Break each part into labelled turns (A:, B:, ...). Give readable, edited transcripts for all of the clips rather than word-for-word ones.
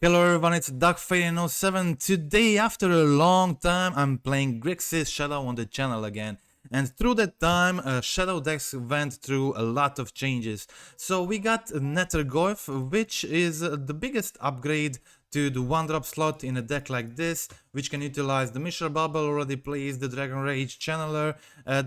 A: Hello everyone, it's DuckFaden07. Today, after a long time, I'm playing Grixis Shadow on the channel again. And through that time, Shadow decks went through a lot of changes. So we got Nethergoyf, which is the biggest upgrade to the 1-drop slot in a deck like this, which can utilize the Mishra Bauble already plays, the Dragon Rage Channeler.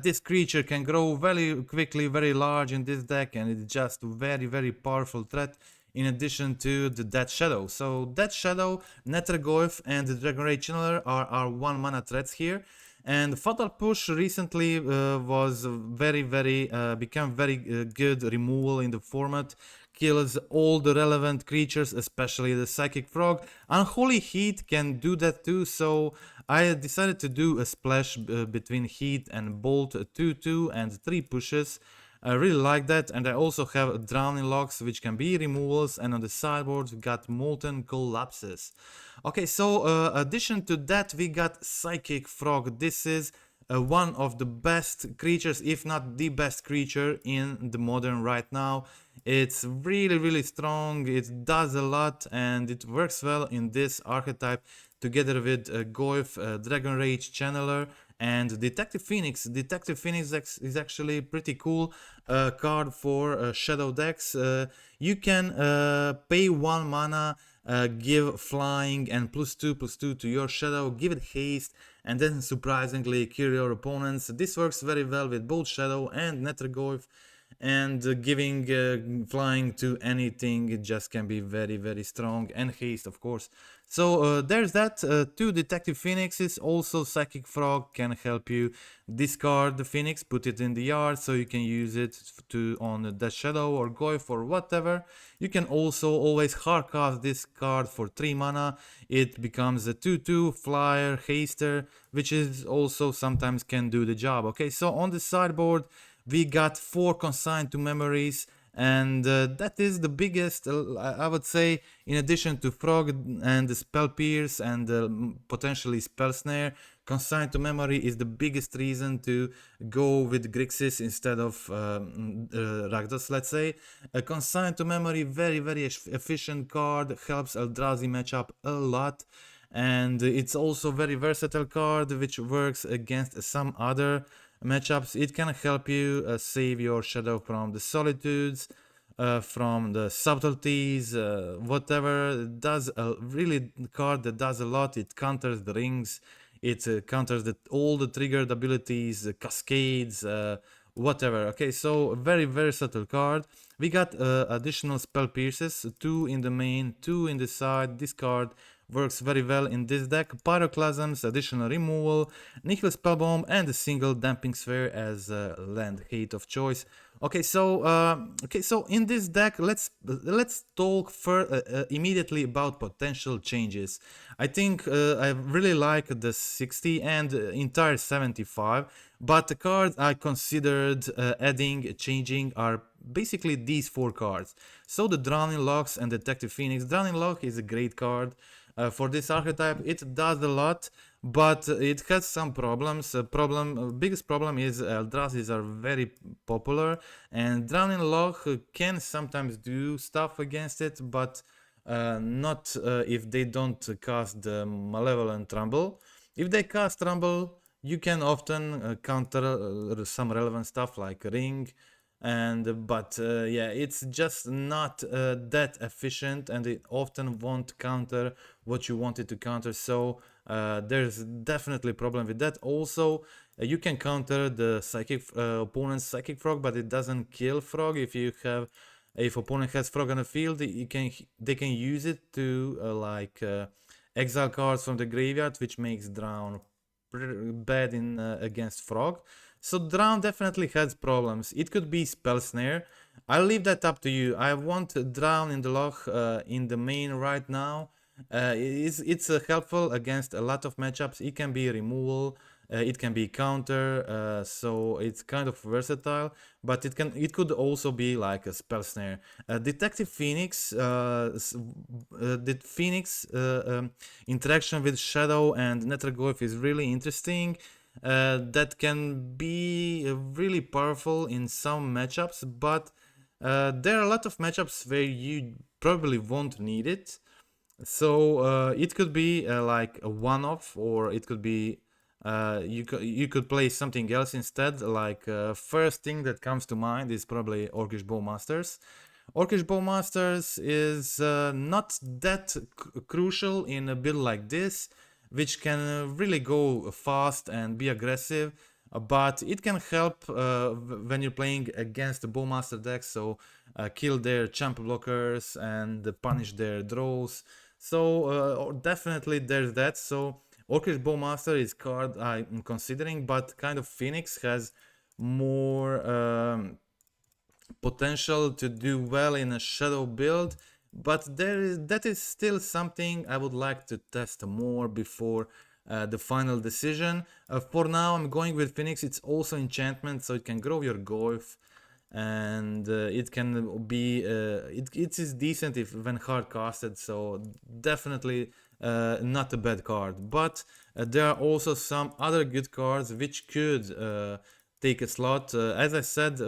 A: This creature can grow very quickly, very large in this deck, and it's just a very powerful threat in addition to the Dead Shadow. So Dead Shadow, Nethergoyf and the Dragon Rage Channeler are our 1 mana threats here. And Fatal Push recently was became very good removal in the format. Kills all the relevant creatures, especially the Psychic Frog. Unholy Heat can do that too, so I decided to do a splash between Heat and Bolt, 2/2 and 3 pushes. I really like that, and I also have Drowning Locks, which can be removals, and on the sideboard we got Molten Collapses. Okay, so addition to that we got Psychic Frog. This is one of the best creatures, if not the best creature in the modern right now. It's really strong, it does a lot, and it works well in this archetype together with Goyf, Dragon Rage Channeler, and Detective Phoenix. Detective Phoenix is actually pretty cool card for Shadow decks. You can pay 1 mana, give flying and +2/+2 to your Shadow, give it haste, and then surprisingly kill your opponents. This works very well with both Shadow and Nethergoyf, and giving flying to anything, it just can be very strong, and haste of course. So there's that. 2 Detective Phoenixes. Also Psychic Frog can help you discard the Phoenix, put it in the yard, so you can use it on the Shadow or Goyf or whatever. You can also always hardcast this card for 3 mana. It becomes a 2/2 flyer haster, which is also sometimes can do the job. Okay, so on the sideboard we got 4 Consign to Memories, and that is the biggest, I would say, in addition to Frog and the Spell Pierce and potentially Spell Snare. Consign to Memory is the biggest reason to go with Grixis instead of RAKDOS, let's say. Consign to Memory, very efficient card, helps Eldrazi matchup a lot. And it's also very versatile card, which works against some other matchups. It can help you save your Shadow from the solitudes, from the subtleties, whatever. It does a really card that does a lot. It counters the rings, it counters all the triggered abilities, the cascades, whatever. Okay, so very versatile card. We got additional Spell Pierces, 2 in the main, 2 in the side. This card works very well in this deck. Pyroclasms, additional removal, Nihil Spellbomb, and a single Damping Sphere as land hate of choice. Okay, so in this deck, let's talk immediately about potential changes. I think I really like the 60 and entire 75, but the cards I considered changing are basically these 4 cards. So the Drowning Locks and Detective Phoenix. Drowning Lock is a great card. For this archetype, it does a lot, but it has some problems. Biggest problem is Eldrazi are very popular, and Drowning Lock can sometimes do stuff against it, but not if they don't cast the Malevolent Rumble. If they cast Rumble, you can often counter some relevant stuff like Ring, but yeah, it's just not that efficient, and it often won't counter what you want it to counter. So there's definitely a problem with that. Also, you can counter the opponent's Psychic Frog, but it doesn't kill Frog. If opponent has Frog on the field, they can use it to exile cards from the graveyard, which makes Drown bad against Frog. So Drown definitely has problems. It could be Spell Snare. I'll leave that up to you. I want Drown in the lock in the main right now. It's helpful against a lot of matchups. It can be removal, it can be counter, so it's kind of versatile. But it could also be like a Spell Snare. Detective Phoenix, the Phoenix interaction with Shadow and Nethergoyf is really interesting. That can be really powerful in some matchups, but there are a lot of matchups where you probably won't need it. So it could be like a one-off, or it could be you could play something else instead. Like first thing that comes to mind is probably Orcish Bowmasters. Orcish Bowmasters is not that crucial in a build like this, which can really go fast and be aggressive. But it can help when you're playing against the Bowmaster deck, so kill their champ blockers and punish their draws. So definitely there's that. So Orcish Bowmaster is card I'm considering, but kind of Phoenix has more potential to do well in a shadow build, but that is still something I would like to test more before the final decision. For now, I'm going with Phoenix. It's also enchantment, so it can grow your Goyf, and it can be it is decent if when hard casted. So definitely not a bad card. But there are also some other good cards which could take a slot. As I said,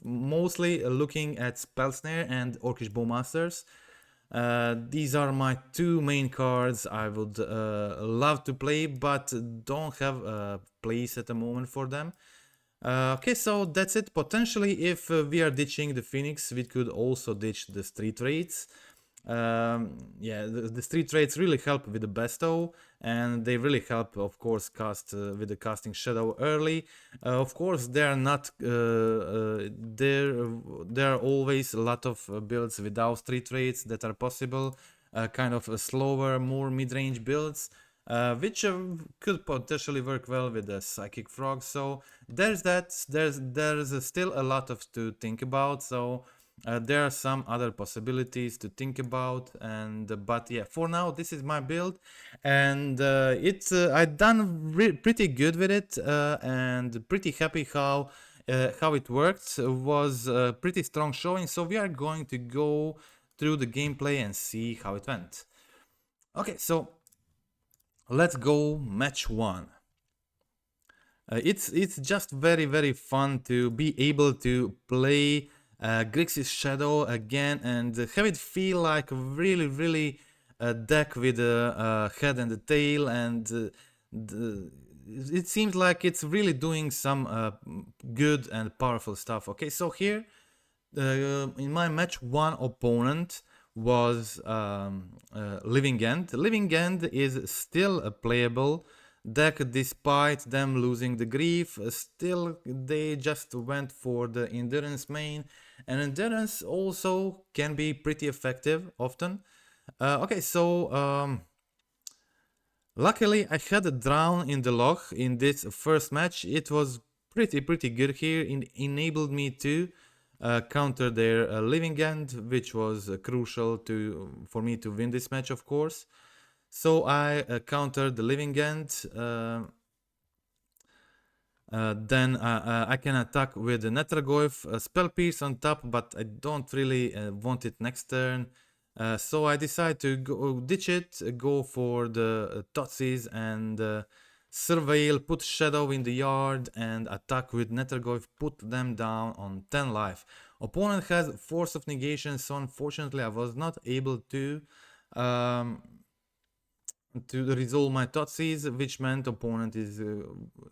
A: mostly looking at Spellsnare and Orcish Bowmasters. These are my two main cards I would love to play, but don't have a place at the moment for them. Okay, so that's it. Potentially, if we are ditching the Phoenix, we could also ditch the street raids. Yeah, the street raids really help with the besto, and they really help, of course, cast with the casting shadow early. Of course, they are not there are always a lot of builds without street raids that are possible, kind of slower, more mid-range builds. Which could potentially work well with the Psychic Frog. So there's that. There's still a lot of to think about. So there are some other possibilities to think about, and but yeah, for now this is my build, and I done pretty good with it, and pretty happy how it worked. Was a pretty strong showing. So we are going to go through the gameplay and see how it went. Okay, so let's go match one. It's just very fun to be able to play Grixis Shadow again and have it feel like a really deck with a head and a tail, and it seems like it's really doing some good and powerful stuff. Okay, so here in my match one opponent was Living End. Living End is still a playable deck despite them losing the Grief. Still, they just went for the Endurance main, and Endurance also can be pretty effective often. Okay, so luckily I had a Drown in the log in this first match. It was pretty good here. It enabled me to counter their Living End, which was crucial for me to win this match, of course. So I countered the Living End. Then I can attack with the Nethergoyf, Spell Pierce on top, but I don't really want it next turn. So I decide to go ditch it, go for the Totsies and Surveil, put Shadow in the yard and attack with Nethergoyf, put them down on 10 life. Opponent has Force of Negation, so unfortunately I was not able to resolve my Totsies, which meant opponent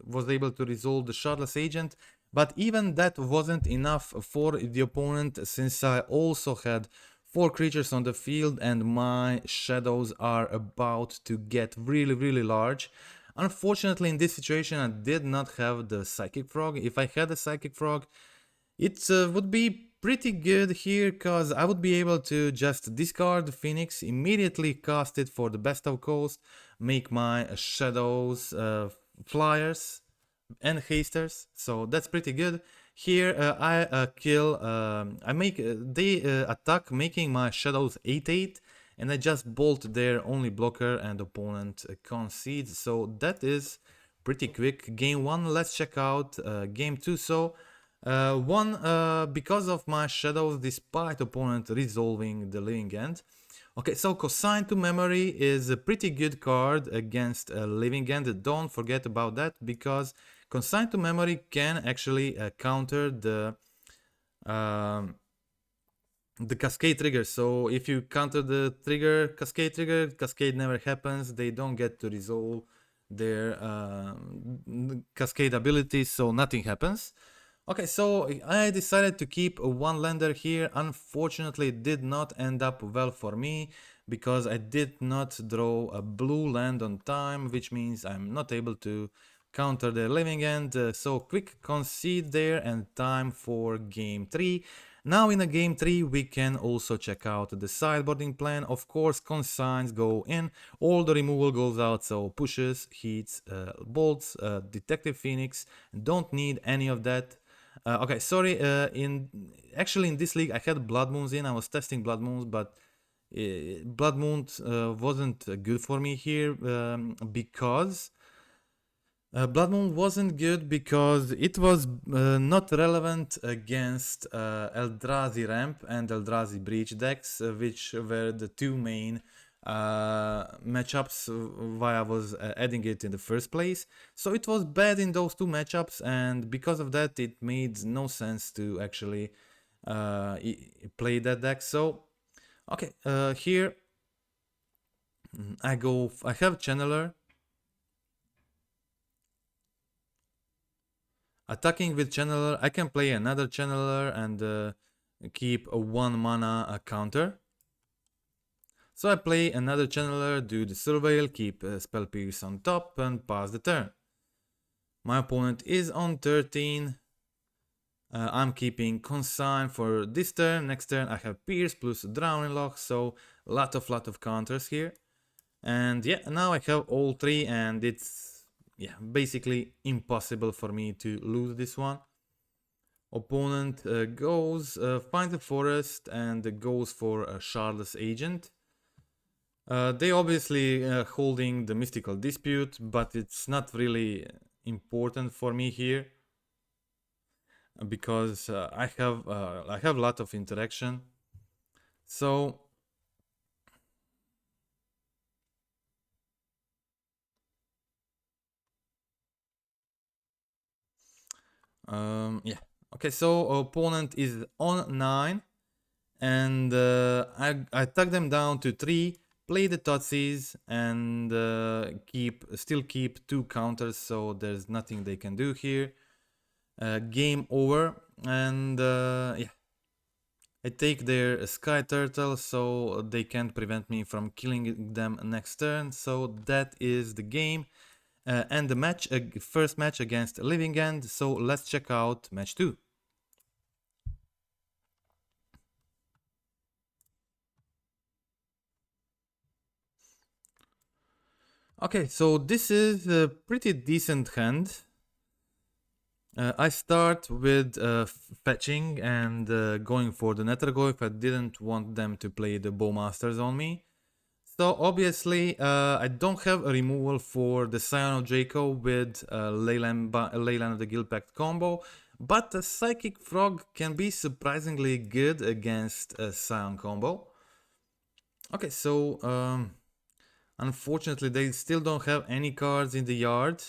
A: was able to resolve the Shardless Agent. But even that wasn't enough for the opponent, since I also had 4 creatures on the field and my shadows are about to get really large. Unfortunately, in this situation I did not have the Psychic Frog. If I had a Psychic Frog, it would be pretty good here, because I would be able to just discard the Phoenix, immediately cast it for the best of coast, make my shadows flyers and hasters, so that's pretty good. Here I kill, they attack, making my shadows 8/8, and I just bolt their only blocker and opponent concedes, so that is pretty quick. Game 1, let's check out game 2. So because of my shadows, despite opponent resolving the Living End. Okay, so Consign to Memory is a pretty good card against Living End. Don't forget about that, because Consign to Memory can actually counter the the cascade trigger. So if you counter the trigger, cascade never happens. They don't get to resolve their cascade abilities, so nothing happens. Okay, so I decided to keep a one lander here. Unfortunately, it did not end up well for me because I did not draw a blue land on time, which means I'm not able to counter their living end. So quick concede there and time for game 3. Now in a game 3 we can also check out the sideboarding plan. Of course, consigns go in, all the removal goes out, so pushes, heats, bolts, detective phoenix, don't need any of that. Okay, sorry, actually in this league I had blood moons in, I was testing blood moons, but blood moons wasn't good for me here because Blood Moon wasn't good because it was not relevant against Eldrazi Ramp and Eldrazi Breach decks, which were the two main matchups why I was adding it in the first place. So it was bad in those two matchups, and because of that it made no sense to actually play that deck. So okay, here I have Channeler. Attacking with Channeler, I can play another Channeler and keep a 1 mana counter. So I play another Channeler, do the Surveil, keep Spell Pierce on top and pass the turn. My opponent is on 13. I'm keeping Consign for this turn. Next turn I have Pierce plus Drowning Lock, so lot of counters here. And yeah, now I have all three and it's basically impossible for me to lose this one. Opponent finds a forest and goes for a Shardless Agent. They obviously holding the Mystical Dispute, but it's not really important for me here because I have a lot of interaction. So okay, so opponent is on 9 and I tag them down to 3, play the Totsis and still keep 2 counters, so there's nothing they can do here. Game over, and I take their Sky Turtle, so they can't prevent me from killing them next turn, so that is the game. And the match, first match against Living End, so let's check out match 2. Okay, so this is a pretty decent hand. I start with fetching and going for the Nethergoyf. I didn't want them to play the Bowmasters on me. So obviously I don't have a removal for the Scion of Draco with Leyland of the Guildpact combo, but a Psychic Frog can be surprisingly good against a Scion combo. Okay, so unfortunately they still don't have any cards in the yard.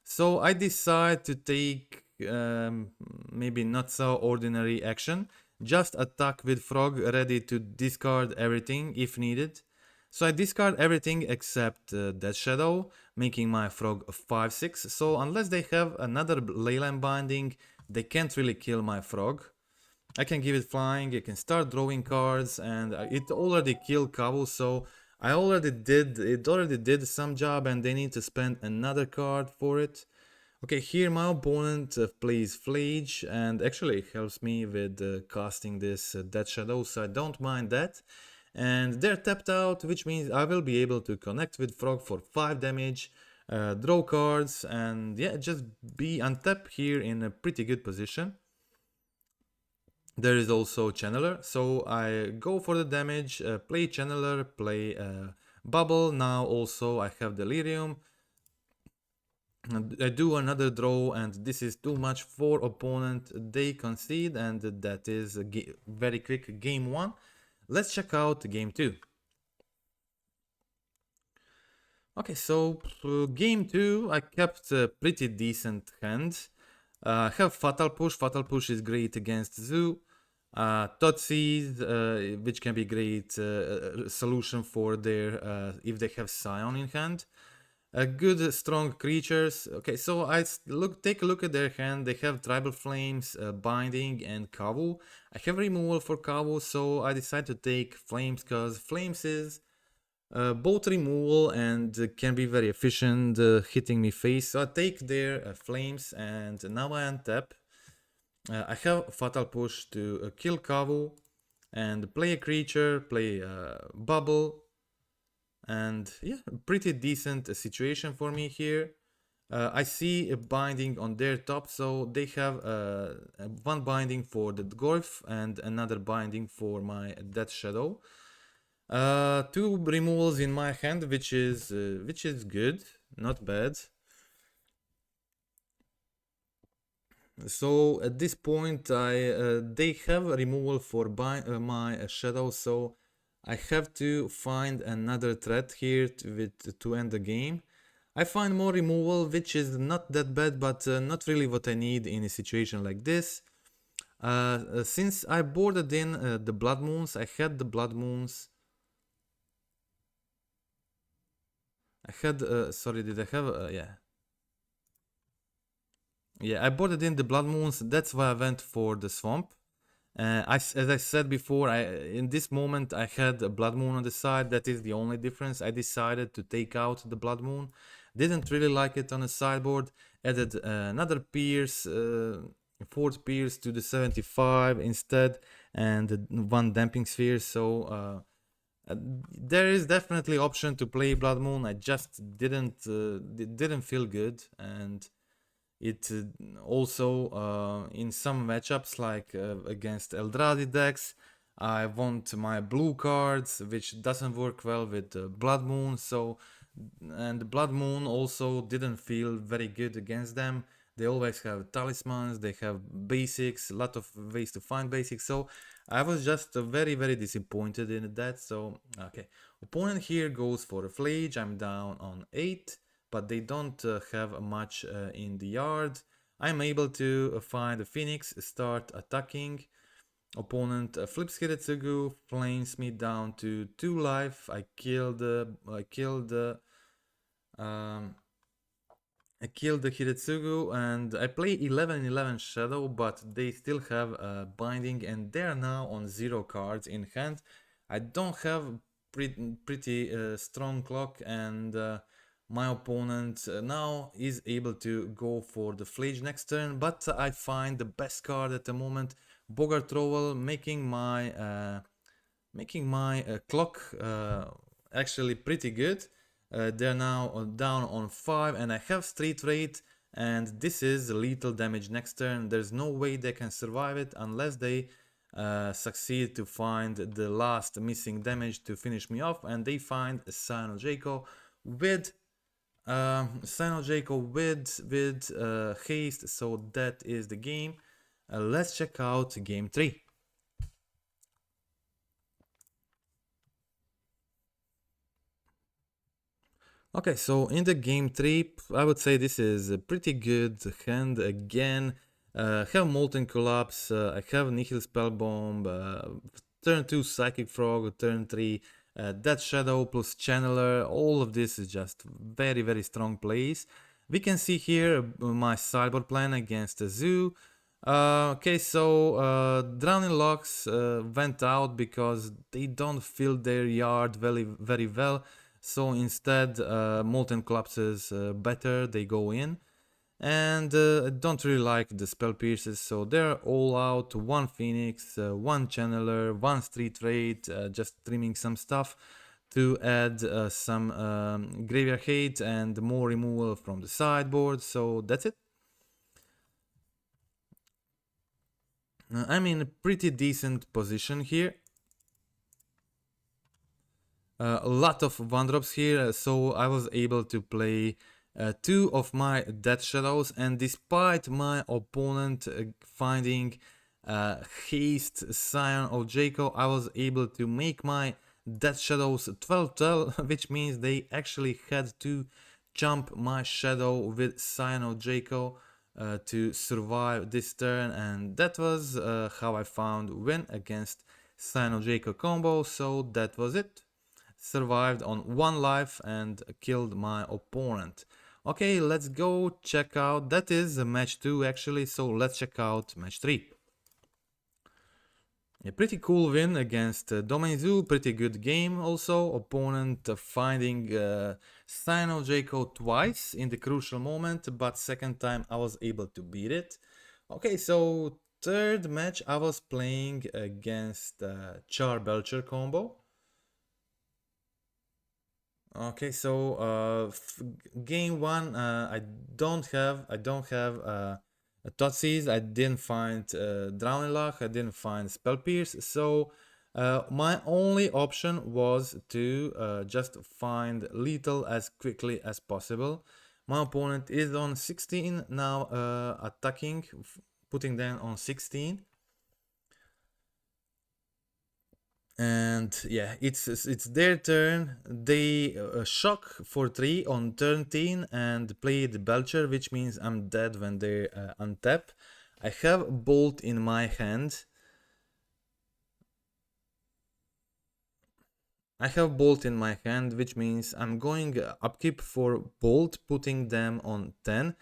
A: So I decide to take maybe not so ordinary action. Just attack with Frog, ready to discard everything if needed. So I discard everything except Death Shadow, making my Frog a 5/6. So unless they have another Leyline Binding, they can't really kill my Frog. I can give it flying, I can start drawing cards, and it already killed Kavu, so it already did some job and they need to spend another card for it. Okay, here my opponent plays Flage and actually helps me with casting this Death Shadow, so I don't mind that. And they're tapped out, which means I will be able to connect with Frog for 5 damage, draw cards, and yeah, just be untapped here in a pretty good position. There is also Channeler, so I go for the damage, play Channeler, play Bauble. Now also I have Delirium. I do another draw and this is too much for opponent. They concede and that is a very quick game 1. Let's check out game 2. Okay, so game 2 I kept a pretty decent hand. I have Fatal Push. Fatal Push is great against Zoo. Totsis, which can be great solution for their if they have Scion in hand. Good strong creatures. Okay, so take a look at their hand. They have Tribal Flames, Binding, and Kavu. I have removal for Kavu, so I decided to take Flames because Flames is both removal and can be very efficient hitting me face. So I take their Flames, and now I untap. I have Fatal Push to kill Kavu and play a creature, play Bauble, and yeah, pretty decent situation for me here. I see a binding on their top, so they have one binding for the Gorf and another binding for my Death Shadow. Two removals in my hand, which is good, not bad. So at this point, they have a removal for my shadow, so I have to find another threat here to end the game. I find more removal, which is not that bad, but not really what I need in a situation like this. Since I boarded in the Blood Moons, I had the Blood Moons. I had, sorry, did I have, yeah. Yeah, I boarded in the Blood Moons, that's why I went for the Swamp. As I said before, in this moment I had a Blood Moon on the side. That is the only difference. I decided to take out the Blood Moon. Didn't really like it on the sideboard. Added another Pierce, fourth Pierce to the 75 instead, and one Damping Sphere. So there is definitely option to play Blood Moon. I just didn't feel good, and it also in some matchups like against Eldrazi decks, I want my blue cards, which doesn't work well with Blood Moon. So, and Blood Moon also didn't feel very good against them. They always have talismans, they have basics, a lot of ways to find basics. So I was just very disappointed in that. So okay, opponent here goes for a Flage. I'm down on 8. But they don't have much in the yard. I'm able to find a Phoenix, start attacking. Opponent flips Hiretsugu, flames me down to 2 life. I killed the Hiretsugu, and I play 11-11 Shadow, but they still have Binding, and they're now on 0 cards in hand. I don't have pretty strong clock, and my opponent now is able to go for the Flage next turn, but I find the best card at the moment, Bogart Trowel, making my clock actually pretty good. They're now down on 5, and I have Street Rate, and this is lethal damage next turn. There's no way they can survive it unless they succeed to find the last missing damage to finish me off, and they find a Sino Jaco with haste. So that is the game. Let's check out game 3. Okay, so in the game 3, I would say this is a pretty good hand again. Have Molten Collapse, I have Nihil Spellbomb, turn 2 Psychic Frog, turn 3 Death Shadow plus Channeler. All of this is just very strong plays. We can see here my sideboard plan against a Zoo. Okay, so Drowning Locks went out because they don't fill their yard very well. So instead, Molten Collapses better, they go in. And I don't really like the Spell Pierces, so they're all out. 1 Phoenix, 1 Channeler, 1 Street Rate, just trimming some stuff to add some Graveyard Hate and more removal from the sideboard, so that's it. I'm in a pretty decent position here. A lot of 1-drops here, so I was able to play 2 of my Death Shadows, and despite my opponent finding Haste Scion of Jaco, I was able to make my Death Shadows 12-12, which means they actually had to jump my Shadow with Scion of Jaco. to survive this turn, and that was how I found win against Sino-Draco combo. So that was it. Survived on 1 life and killed my opponent. Okay, let's go check out. That is match 2 actually, so let's check out match 3. A pretty cool win against Domainzu, pretty good game also. Opponent finding Sino-Draco twice in the crucial moment, but second time I was able to beat it. Okay, so third match I was playing against Char Belcher combo. Okay, so game 1 I don't have Thoughtseize, I didn't find Drowning Lock, I didn't find Spell Pierce, so my only option was to just find Lethal as quickly as possible. My opponent is on 16 now, attacking, putting them on 16. And yeah, it's their turn. They shock for 3 on turn 10 and play the Belcher, which means I'm dead when they untap. I have Bolt in my hand. Which means I'm going upkeep for Bolt, putting them on 10.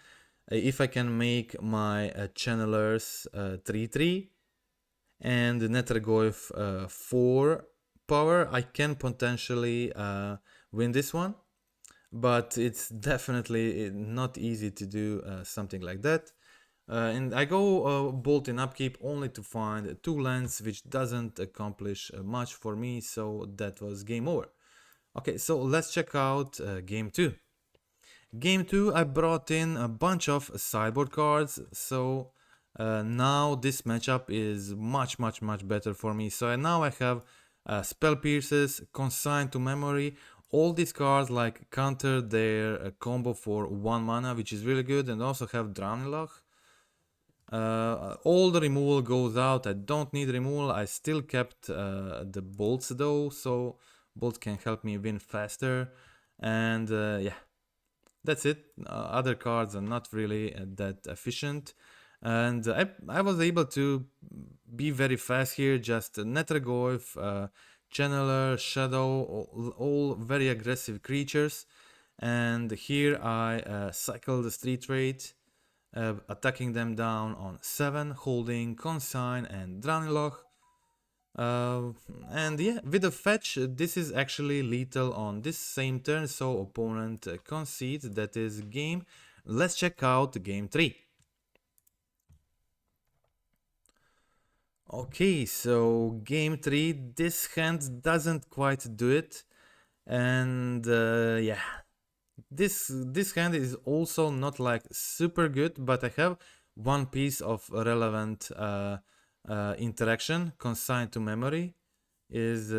A: If I can make my channelers 3/3 and Nethergoyf 4 power, I can potentially win this one, but it's definitely not easy to do something like that. And I go Bolt in upkeep only to find 2 lands, which doesn't accomplish much for me, so that was game over. Okay, so let's check out game 2. Game 2 I brought in a bunch of sideboard cards, so now this matchup is much better for me. So now I have Spell Pierces, Consign to Memory. All these cards like counter their combo for 1 mana, which is really good, and also have Drowning Lock. All the removal goes out. I don't need removal. I still kept the bolts though, so bolts can help me win faster. And yeah, that's it. Other cards are not really that efficient. And I was able to be very fast here. Just Nethergoyf, Channeler, Shadow, all very aggressive creatures. And here I cycle the street rate, attacking them down on 7, holding Consign and Drowning Lock. And yeah, with a fetch, this is actually lethal on this same turn, so opponent concedes. That is game. Let's check out game 3. Okay, so game 3, this hand doesn't quite do it, and yeah, this hand is also not like super good, but I have one piece of relevant interaction. Consign to Memory is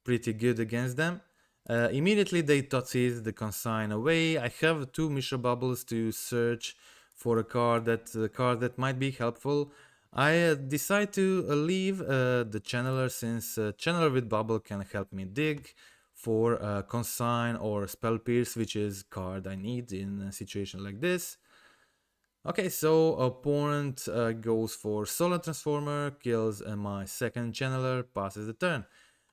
A: pretty good against them. Immediately they Thoughtseize the Consign away. I have 2 Mishra Baubles to search for a card that might be helpful. I decide to leave the Channeler, since Channeler with Bauble can help me dig for Consign or Spell Pierce, which is card I need in a situation like this. Okay, so opponent goes for Solar Transformer, kills my second Channeler, passes the turn.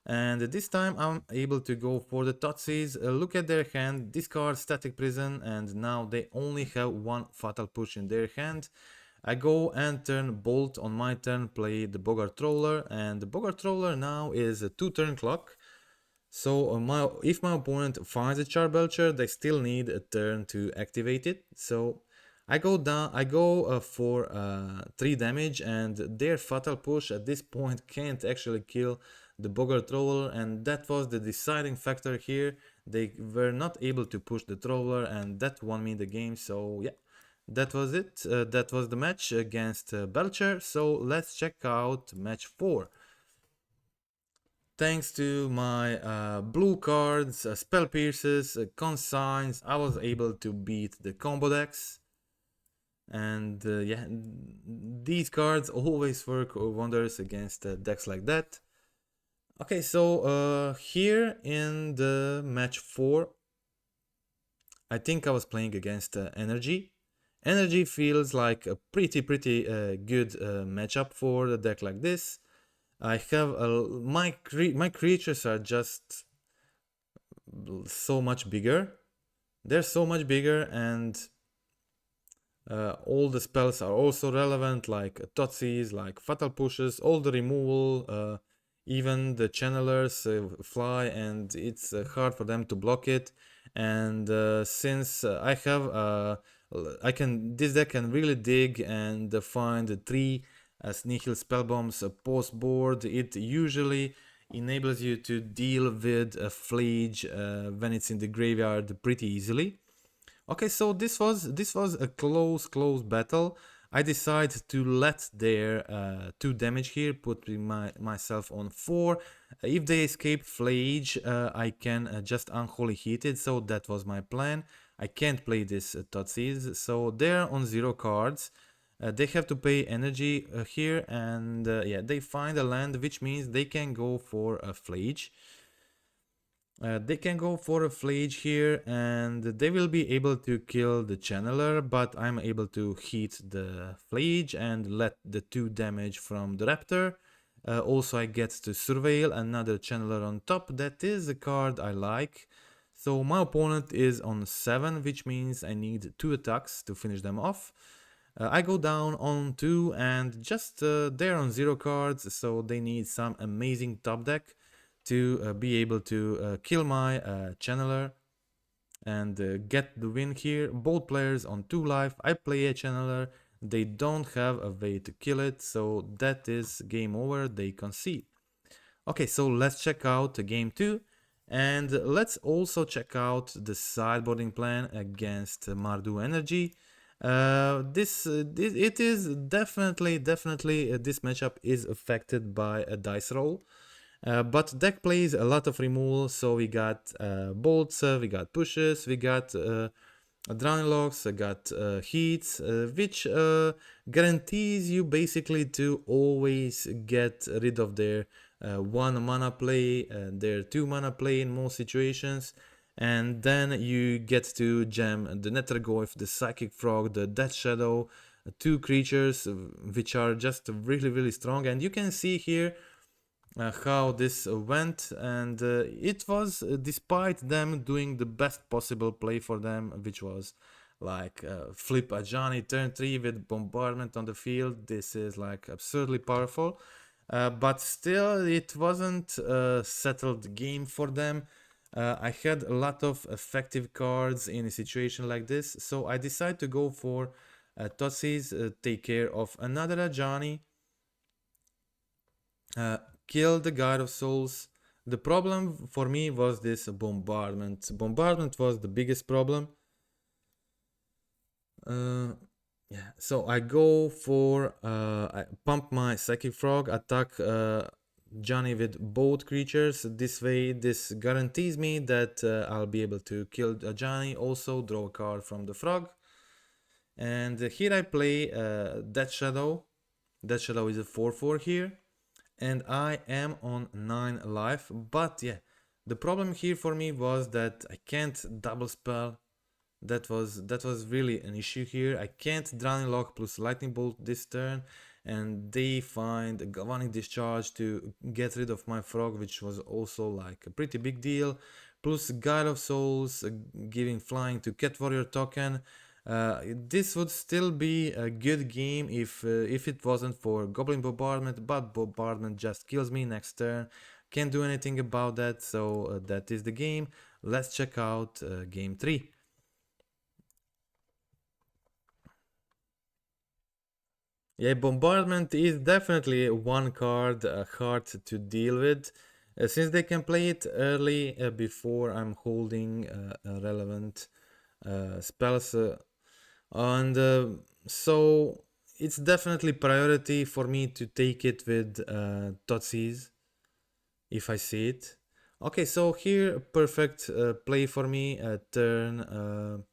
A: And this time I'm able to go for the Thoughtseize, look at their hand, discard Static Prison, and now they only have 1 Fatal Push in their hand. I go and turn Bolt on my turn, play the Boggart Troller, and the Boggart Troller now is a 2-turn clock. So if my opponent finds a Char Belcher, they still need a turn to activate it. So I go for 3 damage, and their Fatal Push at this point can't actually kill the Boggart Troller, and that was the deciding factor here. They were not able to push the Troller, and that won me the game. So yeah, that was it. That was the match against Belcher. So let's check out match 4. Thanks to my blue cards, Spell Pierces, Consigns, I was able to beat the combo decks. And yeah, these cards always work wonders against decks like that. Okay, so here in the match 4, I think I was playing against Energy. Energy feels like a pretty good matchup for a deck like this. I have my creatures are just so much bigger. They're so much bigger, and all the spells are also relevant, like Totsis, like Fatal Pushes, all the removal, even the channelers fly, and it's hard for them to block it. And since this deck can really dig and find three Nihil spell bombs post board. It usually enables you to deal with a Flage when it's in the graveyard pretty easily. Okay, so this was a close battle. I decided to let their 2 damage here, put myself on 4. If they escape Flage, I can just Unholy Heat it, so that was my plan. I can't play this Totsis, so they're on 0 cards. They have to pay energy here, and yeah, they find a land, which means they can go for a Flage. They can go for a Flage here, and they will be able to kill the Channeler, but I'm able to hit the Flage and let the 2 damage from the Raptor. Also, I get to Surveil another Channeler on top. That is a card I like. So my opponent is on 7, which means I need 2 attacks to finish them off. I go down on 2, and just they're on 0 cards, so they need some amazing top deck to be able to kill my channeler and get the win here. Both players on 2 life. I play a channeler. They don't have a way to kill it, so that is game over. They concede. Okay, so let's check out game 2. And let's also check out the sideboarding plan against Mardu Energy. It is definitely this matchup is affected by a dice roll. But deck plays a lot of removal, so we got bolts, we got pushes, we got drowning locks, I got heats, which guarantees you basically to always get rid of their 1 mana play, their 2 mana play in most situations. And then you get to jam the Nethergoyf, the Psychic Frog, the Death Shadow, 2 creatures which are just really strong. And you can see here how this went, and it was despite them doing the best possible play for them, which was like flip a Johnny turn 3 with bombardment on the field. This is like absurdly powerful, but still it wasn't a settled game for them. I had a lot of effective cards in a situation like this, so I decided to go for Totsis, take care of another Ajani, kill the God of Souls. The problem for me was this bombardment. Bombardment was the biggest problem. Yeah, so I go for I pump my Psychic Frog, attack Johnny with both creatures. This way, this guarantees me that I'll be able to kill Johnny. Also, draw a card from the frog. And here I play Death Shadow. Death Shadow is a 4/4 here. And I am on 9 life, but yeah, the problem here for me was that I can't double spell. That was really an issue here. I can't Drowning Lock plus Lightning Bolt this turn, and they find a Galvanic Discharge to get rid of my frog, which was also like a pretty big deal. Plus Guide of Souls, giving flying to Cat Warrior token. This would still be a good game if it wasn't for Goblin Bombardment, but Bombardment just kills me next turn. Can't do anything about that, so that is the game. Let's check out game 3. Yeah, Bombardment is definitely one card hard to deal with. Since they can play it early before I'm holding relevant spells, and so it's definitely priority for me to take it with Totsis if I see it. Okay, so here perfect play for me. Turn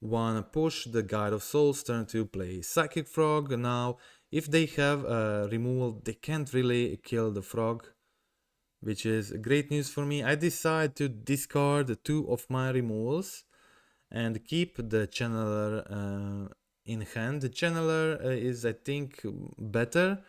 A: 1 push the Guide of Souls, turn 2 play Psychic Frog. Now if they have removal, they can't really kill the frog, which is great news for me. I decide to discard 2 of my removals and keep the channeler in hand. The channeler is, I think, better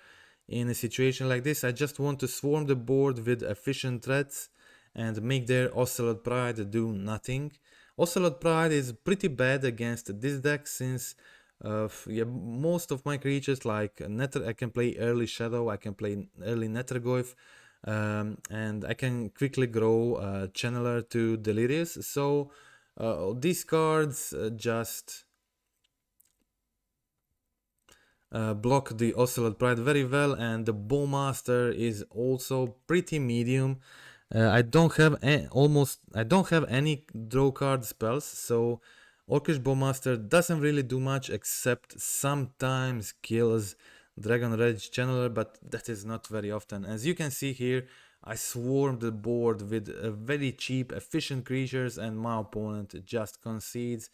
A: in a situation like this. I just want to swarm the board with efficient threats and make their Ocelot Pride do nothing. Ocelot Pride is pretty bad against this deck since yeah, most of my creatures like I can play early Shadow, I can play early Nethergoyf, and I can quickly grow Channeler to Delirious. So these cards just block the Ocelot Pride very well, and the Bowmaster is also pretty medium. I don't have I don't have any draw card spells, so Orcish Bowmaster doesn't really do much except sometimes kills Dragon Rage Channeler, but that is not very often. As you can see here, I swarmed the board with very cheap, efficient creatures, and my opponent just concedes.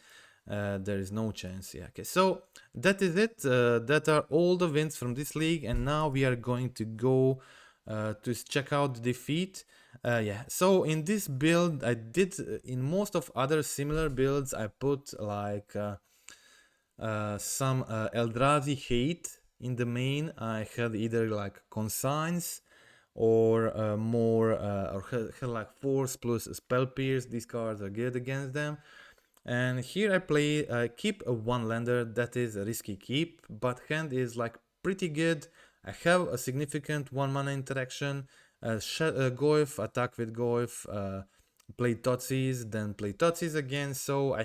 A: There is no chance. Yeah. Okay. So that is it. That are all the wins from this league, and now we are going to go to check out the defeat. Yeah. So in this build, I did in most of other similar builds, I put like some Eldrazi hate in the main. I had either like consigns or or had like force plus spell pierce. These cards are good against them. And here I play keep a one lander. That is a risky keep, but hand is like pretty good. I have a significant 1 mana interaction. Goyf, attack with Goyf, play Totsis, then play Totsis again. So I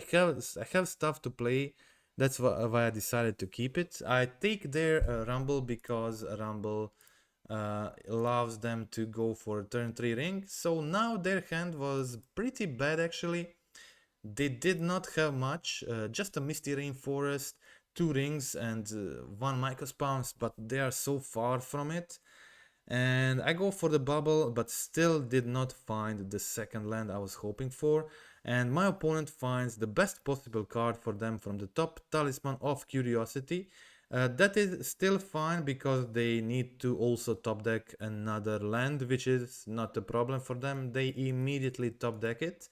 A: have stuff to play. That's why I decided to keep it. I take their Rumble because Rumble allows them to go for turn 3 ring. So now their hand was pretty bad actually. They did not have much, just a Misty Rainforest, 2 rings, and 1 Mycospawn, but they are so far from it. And I go for the Bauble, but still did not find the second land I was hoping for. And my opponent finds the best possible card for them from the top, Talisman of Curiosity. That is still fine because they need to also top deck another land, which is not a problem for them. They immediately top deck it.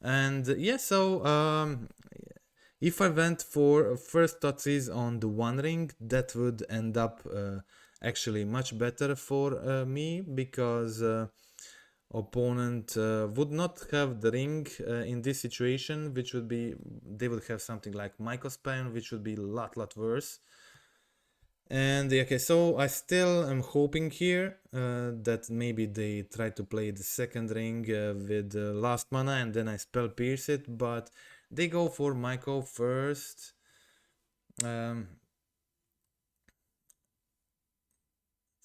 A: And yeah, so if I went for first Totsis on the one ring, that would end up actually much better for me because opponent would not have the ring in this situation, which would be, they would have something like Mycospan, which would be a lot worse. And okay, so I still am hoping here that maybe they try to play the second ring with the last mana and then I spell pierce it, but they go for Myco first.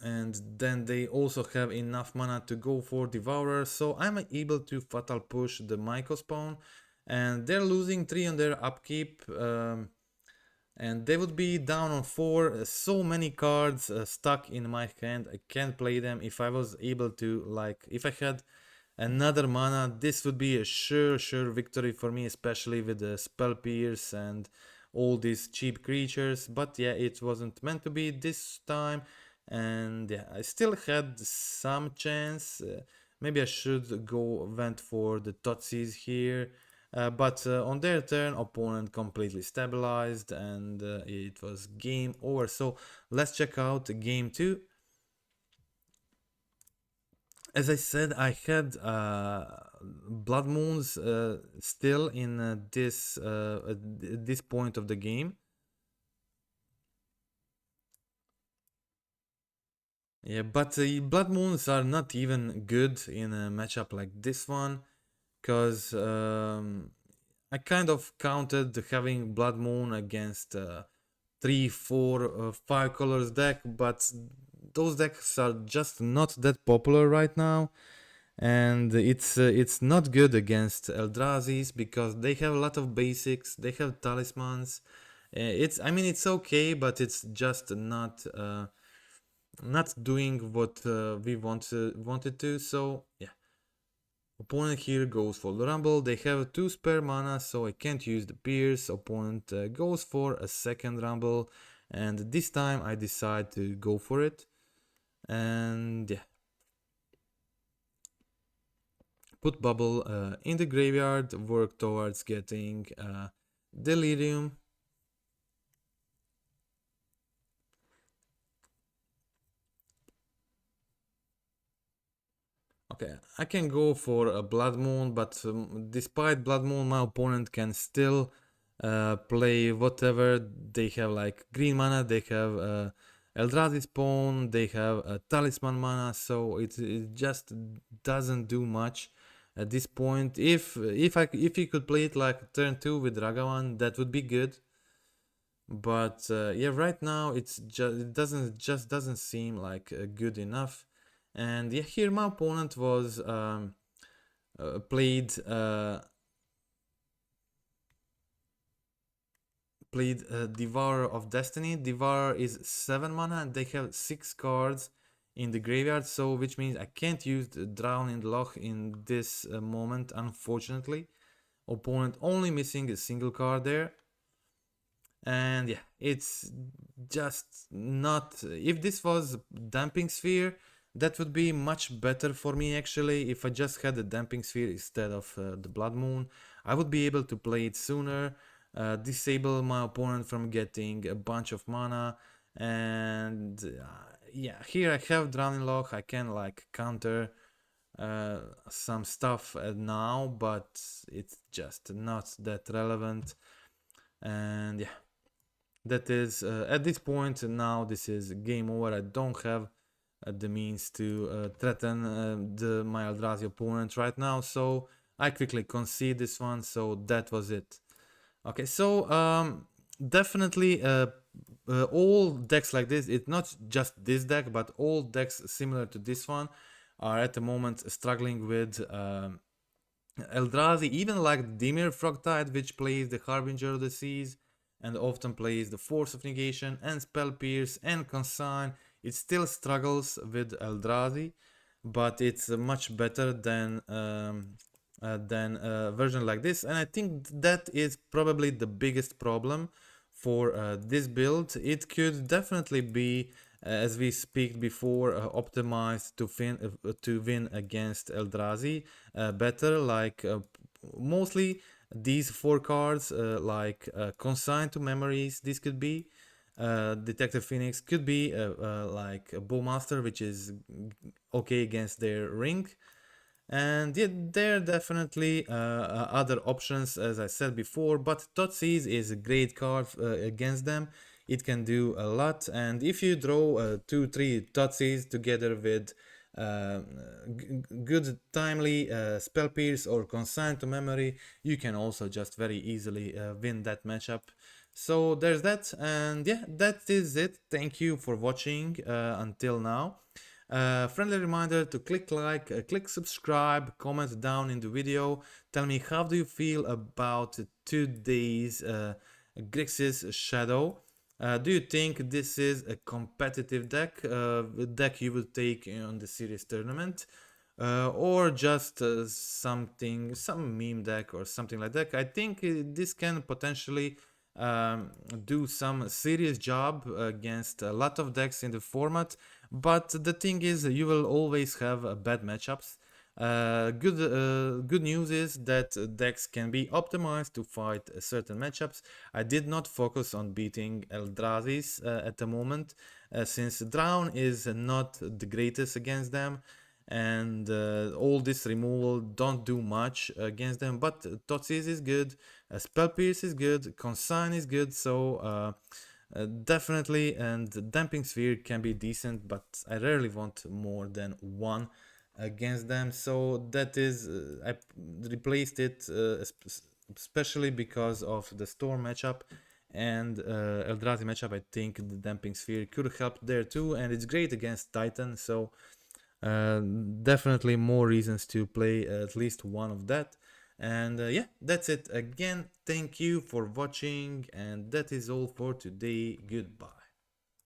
A: And then they also have enough mana to go for Devourer, so I'm able to Fatal Push the Myco spawn, and they're losing 3 on their upkeep. And they would be down on 4. So many cards stuck in my hand. I can't play them. If I was able to, like, if I had another mana, this would be a sure victory for me, especially with the Spell Pierce and all these cheap creatures. But yeah, it wasn't meant to be this time. And yeah, I still had some chance. Maybe I should went for the Totsis here. But on their turn, opponent completely stabilized and it was game over. So let's check out game 2. As I said, I had Blood Moons still in this point of the game. Yeah, but Blood Moons are not even good in a matchup like this one, because I kind of counted having Blood Moon against 3, 4, 5 colors deck, but those decks are just not that popular right now, and it's not good against Eldrazi's because they have a lot of basics, they have talismans. I mean it's okay, but it's just not doing what we wanted to. So yeah. Opponent here goes for the Rumble. They have 2 spare mana, so I can't use the Pierce. Opponent goes for a second Rumble, and this time I decide to go for it. And yeah. Put Bauble in the graveyard, work towards getting Delirium. Okay, I can go for a Blood Moon, but despite Blood Moon, my opponent can still play whatever. They have like green mana, they have Eldrazi Spawn, they have a Talisman mana, so it just doesn't do much at this point. If he could play it like turn 2 with Ragavan, that would be good. But yeah, right now it doesn't seem like good enough. And yeah, here my opponent was played Devourer of Destiny. Devourer is 7 mana and they have 6 cards in the graveyard, so which means I can't use the Drowning Loch in this moment, unfortunately. Opponent only missing a single card there. And yeah, it's just not. If this was Damping Sphere, that would be much better for me actually. If I just had the Damping Sphere instead of the Blood Moon, I would be able to play it sooner, disable my opponent from getting a bunch of mana, and yeah, here I have Drowning Loch. I can like counter some stuff now, but it's just not that relevant. And yeah, that is at this point now this is game over. I don't have the means to threaten my Eldrazi opponent right now, so I quickly concede this one. So that was it. Okay, so definitely all decks like this, it's not just this deck, but all decks similar to this one are at the moment struggling with Eldrazi, even like Dimir Frogtide, which plays the Harbinger of the Seas and often plays the Force of Negation and Spell Pierce and Consign. It still struggles with Eldrazi, but it's much better than a version like this. And I think that is probably the biggest problem for this build. It could definitely be, as we speak before, optimized to win against Eldrazi better. Like mostly these 4 cards, like Consign to Memories, this could be Detective Phoenix, could be like a Bowmaster, which is okay against their ring. And yeah, there are definitely other options, as I said before, but Thoughtseize is a great card against them. It can do a lot, and if you draw 2-3 Thoughtseize together with good timely Spell Pierce or Consign to Memory, you can also just very easily win that matchup. So there's that, and yeah, that is it. Thank you for watching until now. Friendly reminder to click like, click subscribe, comment down in the video. Tell me, how do you feel about today's Grixis Shadow? Do you think this is a competitive deck, a deck you would take on the series tournament? Or just some meme deck or something like that? I think this can potentially do some serious job against a lot of decks in the format, but the thing is you will always have bad matchups. Good news is that decks can be optimized to fight certain matchups. I did not focus on beating Eldrazi's at the moment, since Drown is not the greatest against them, and all this removal don't do much against them. But Thoughtseize is good, Spell Pierce is good, Consign is good, so definitely, and Damping Sphere can be decent, but I rarely want more than 1 against them, so that is I replaced it especially because of the Storm matchup and Eldrazi matchup. I think the Damping Sphere could help there too, and it's great against Titan, so definitely more reasons to play at least one of that. And yeah, that's it. Again, thank you for watching, and that is all for today. Goodbye.